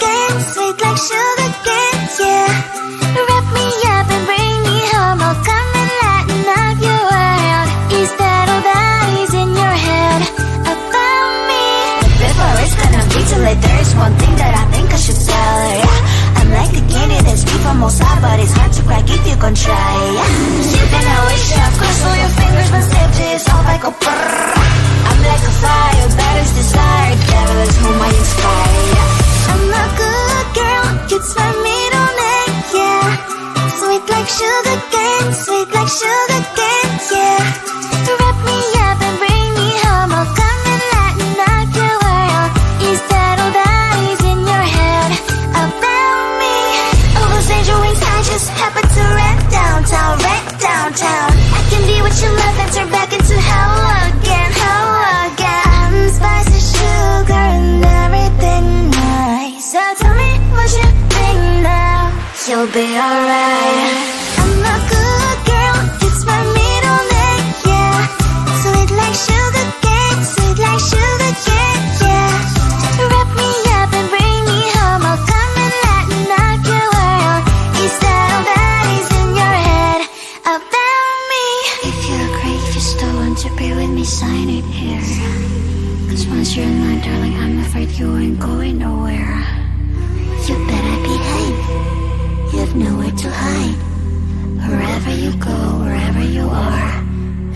cane, sweet like sugar cane, yeah. Wrap me up and bring me home, I'll come and lighten up your world. Is that all that is in your head about me? Before it's gonna be too late, there is one thing that I think I should tell her, yeah. I'm like the candy that's sweet from outside, but it's hard to crack if you can try, yeah. You can always shove, cross all your fingers, but safety is all like a brrrr. I'm like a fire, that is desire, devil is whom I inspire, yeah. I'm a good girl, it's my middle name, yeah. Sweet like sugar cane, sweet like sugar cane, yeah. Wrap me up and bring me home, I'll come and lighten up your world. Is that all that is in your head about me? All those angel wings I just happen to wreck downtown, wreck downtown. I can be what you love and turn back into hell again, hell again. I'm spicy sugar and everything nice. So tell me what you think now, you'll be alright. I'm a good girl, it's my middle name, yeah. Sweet like sugar cane, sweet like sugar cane, yeah. Wrap me up and bring me home, I'll come and lighten up your world. Is that all that is in your head about me? If you agree, if you still want to be with me, sign it here. Cause once you're in line, darling, I'm afraid you ain't going nowhere. You better behave, you've nowhere to hide. Wherever you go, wherever you are,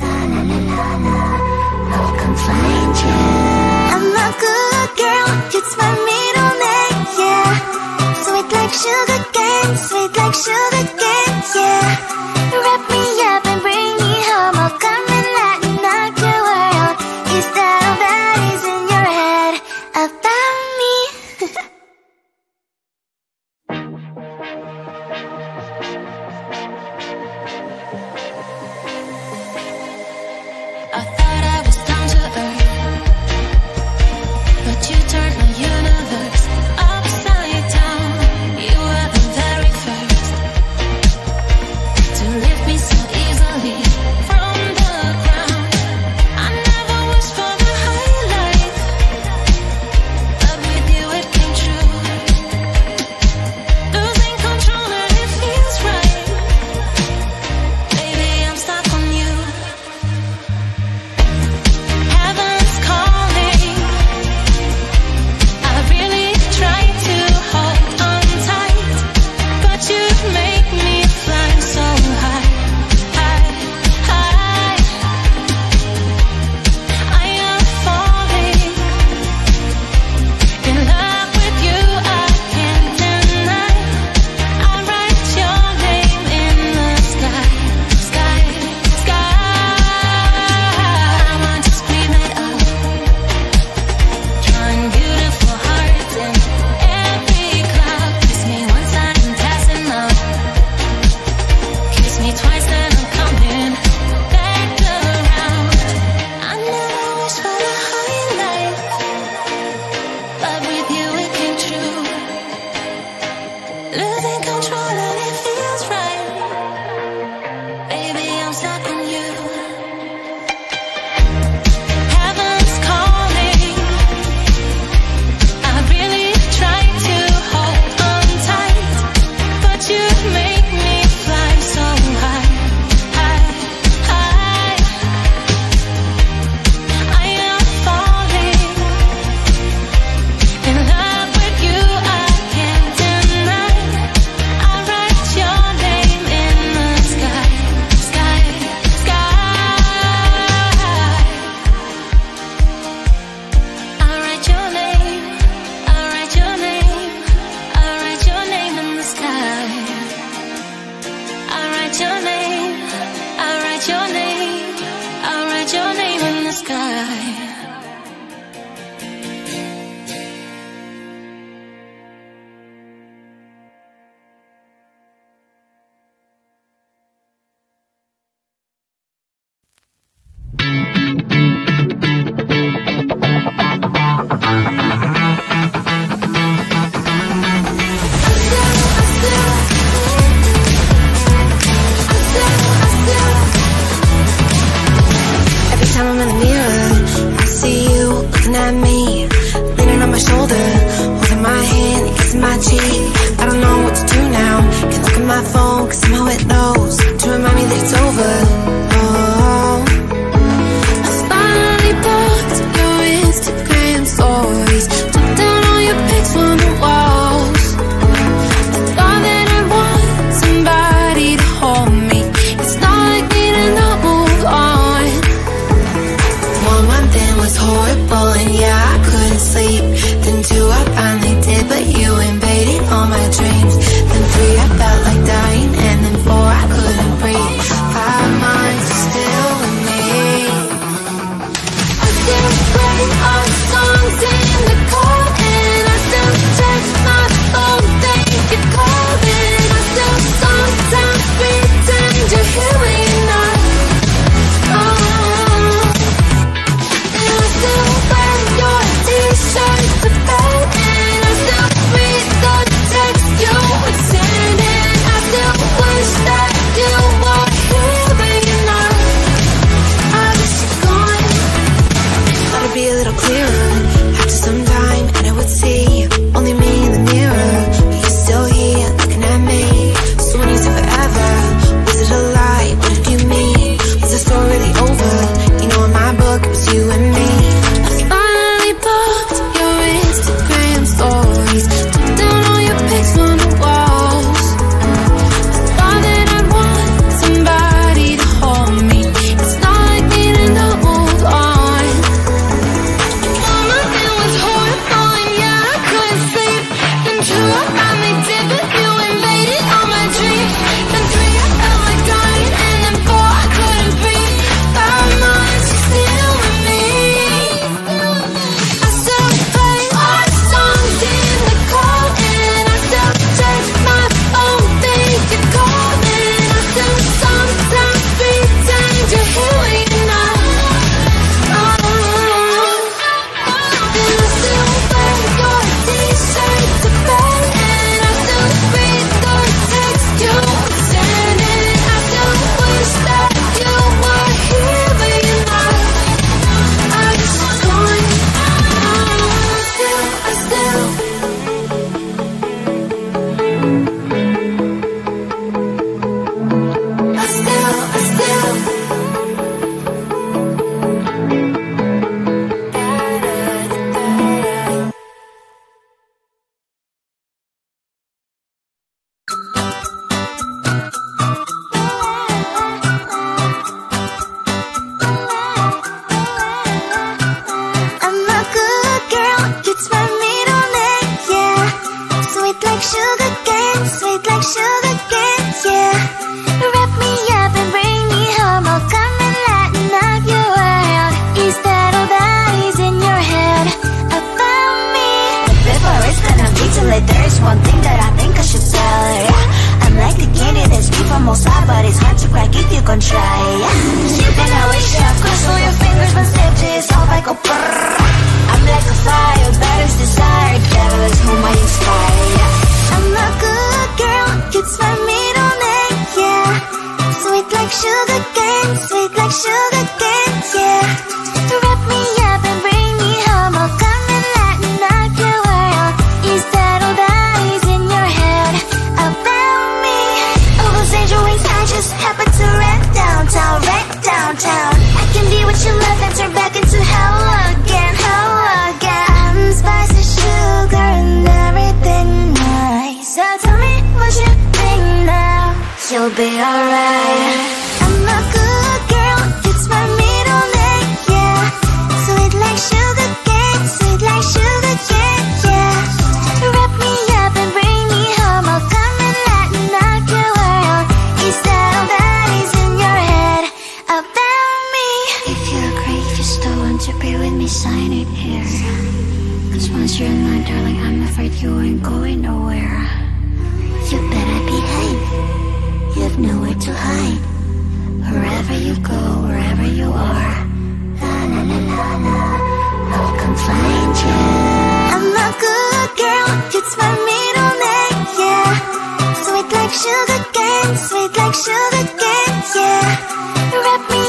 la la la la la, I'll come find you. I'm a good girl, it's my middle name, yeah. Sweet like sugar cane, sweet like sugar cane, yeah. Wrap me up and bring me home, I'll come and lighten up your world. Is that all that is in your head about me? I thought I was down to earth, but you turned my universe upside down. You were the very first to lift me so my cheek. I don't know what to do now. Can't look at my phone, cause somehow it knows to remind me that it's over. Oh, I finally blocked your Instagram stories, took down all your pics from the walls. I thought that I want somebody to hold me. It's not like me to not move on. 1 month in was horrible, and yeah, I couldn't sleep. Then 2, I finally did, but you invaded all my dreams. Then 3, I felt like dying, and then 4, I couldn't breathe. 5 months still with me. I still play our songs in the car, and I still check my phone, think you're calling. I still sometimes pretend you're hearing us. And I still wear your t-shirt to bed, and I still read the text you would send, and I still wish that you were hearing us. I wish you're gone. Thought it'd be a little clearer after some time, and I would see only me in the mirror, but you're still here looking at me. So when you said forever, was it a lie? What did you mean? Was the story really over? You know, in my book it was you and me. I finally blocked your Instagram stories, took down all your pics from the walls. I thought that I'd want somebody to hold me. It's not like me to not move on. 1 month it was horrible, and yeah, I couldn't sleep. Then 2, I finally did, but you invaded all my dreams. Then 3, I felt like dying, and then 4, I couldn't breathe. 5 months still with me. I still play our songs in the car, and I still check my phone, think you're calling. I still sometimes pretend you're hearing us. And I still wear your t-shirt to bed, and I still read the text you send, and I still wish that you were hearing us. I wish you're gone. I still I'm a good girl, it's my middle name, yeah. Sweet like sugar cane, sweet like sugar cane, yeah. Wrap me up and bring me home, I'll come and lighten up your world. Is that all that is in your head about me? But before it's gonna be too late, there is one thing that I think I should tell her, yeah. I'm like the candy that's deep from outside, but it's hard to crack if you can try, yeah. You can always shove close to your fingers, but safety is all I go brrrr. I'm like a fire, batter's desire, devil is whom I inspire, yeah. I'm a good girl, it's my middle name, yeah. Sweet like sugar cane, sweet like sugar cane, yeah. Wrap me up and bring me home, I'll come and lighten up your world. Is that all that is in your head about me? All those angel wings I just happen to rent downtown, right downtown. I can be what you love and turn back into hell again, hell again. I'm spicy sugar and everything nice. So tell me what you think now. You'll be alright. I'm a good girl, it's my middle name, yeah. Sweet like sugar cane, sweet like sugar cane, yeah. Wrap me up and bring me home, I'll come and lighten up your world. Is that all that is in your head about me? If you agree, if you still want to be with me, sign it here. Cause once you're in line, darling, I'm afraid you ain't going nowhere. You better behave, you've nowhere to hide. Wherever you go, wherever you are, la la la la la, I'll come find you. I'm a good girl, it's my middle name, yeah. Sweet like sugar cane, sweet like sugar cane, yeah. Wrap me